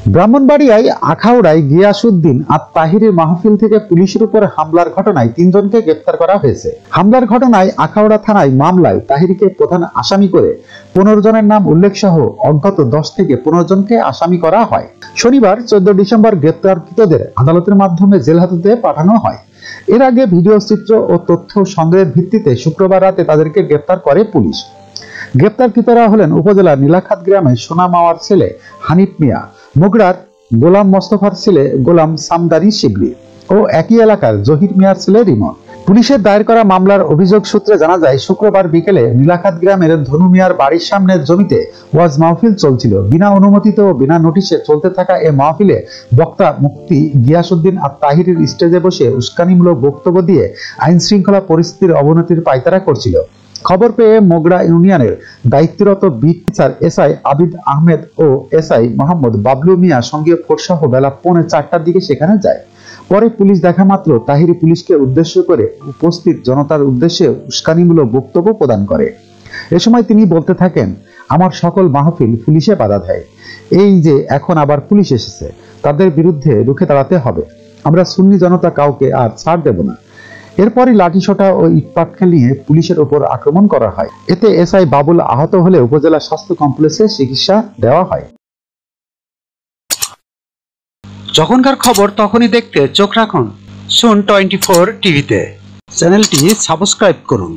ব্রাহ্মণবাড়িয়ায় আখাউড়ায় গিয়াসউদ্দিন আর তাহিরের মাহফিল থেকে পুলিশের উপর হামলার ঘটনায় ৩ জনকে গ্রেফতার করা হয়েছে। হামলার ঘটনায় আখাউড়া থানায় মামলায় তাহিরকে প্রধান আসামি করে ১৫ জনের নাম উল্লেখ সহ অজ্ঞাত ১০ থেকে ১৫ জনকে আসামি করা হয়। শনিবার ১৪ ডিসেম্বর গ্রেপ্তারকৃতদের আদালতের মাধ্যমে জেল হাজতে পাঠানো হয়। এর আগে ভিডিও চিত্র ও তথ্য সংগ্রহের ভিত্তিতে শুক্রবার রাতে তাদেরকে গ্রেপ্তার করে পুলিশ। গ্রেপ্তারকৃতরা হলেন উপজেলার নীলাখাত গ্রামের সোনা মাওয়ার ছেলে হানিফ মিয়া, মুগড়ার গোলাম মোস্তফার ছেলে গোলাম সামদানি শিবলি ও একই এলাকার জহির মিয়ার ছেলে রিমন। পুলিশের দায়ের করা মামলার অভিযোগ সূত্রে জানা যায়, শুক্রবার বিকেলে নীলাখাত গ্রামের ধনু মিয়ার বাড়ির সামনের জমিতে ওয়াজ মাহফিল চলছিল। বিনা অনুমতিতে ও বিনা নোটিশে চলতে থাকা এ মাহফিলে বক্তা মুফতি গিয়াসউদ্দিন আর তাহিরের স্টেজে বসে উস্কানিমূলক বক্তব্য দিয়ে আইন শৃঙ্খলা পরিস্থিতির অবনতির পায়তারা করছিল। খবর পেয়ে মোগড়া ইউনিয়নের দায়িত্বরত beat teacher SI Abid Ahmed ও এসআই মোহাম্মদ বাবলু মিয়া সঙ্গে ফোরসহ বেলা 4:45টার দিকে সেখানে যায়। পরে পুলিশ দেখা মাত্র তাহিরি পুলিশকে উদ্দেশ্য করে উপস্থিত জনতার উদ্দেশ্যে উস্কানিমূলক বক্তব্য প্রদান করে। এ সময় তিনি বলতে থাকেন, আমার সকল মাহফিল পুলিশে বাধা দেয়। এই যে এখন আবার পুলিশ এসেছে, তাদের বিরুদ্ধে রুখে দাঁড়াতে হবে। আমরা সুন্নি জনতা কাউকে আর ছাড় দেব না। এরপরই লাঠিসোঁটা ও ইটপাটকেল নিয়ে পুলিশের উপর আক্রমণ করা হয়। এতে এসআই বাবুল আহত হলে উপজেলা স্বাস্থ্য কমপ্লেক্সে চিকিৎসা দেওয়া হয়। যখনকার খবর তখনই দেখতে চোখ রাখুন সুন 24 টিভিতে। চ্যানেলটি সাবস্ক্রাইব করুন।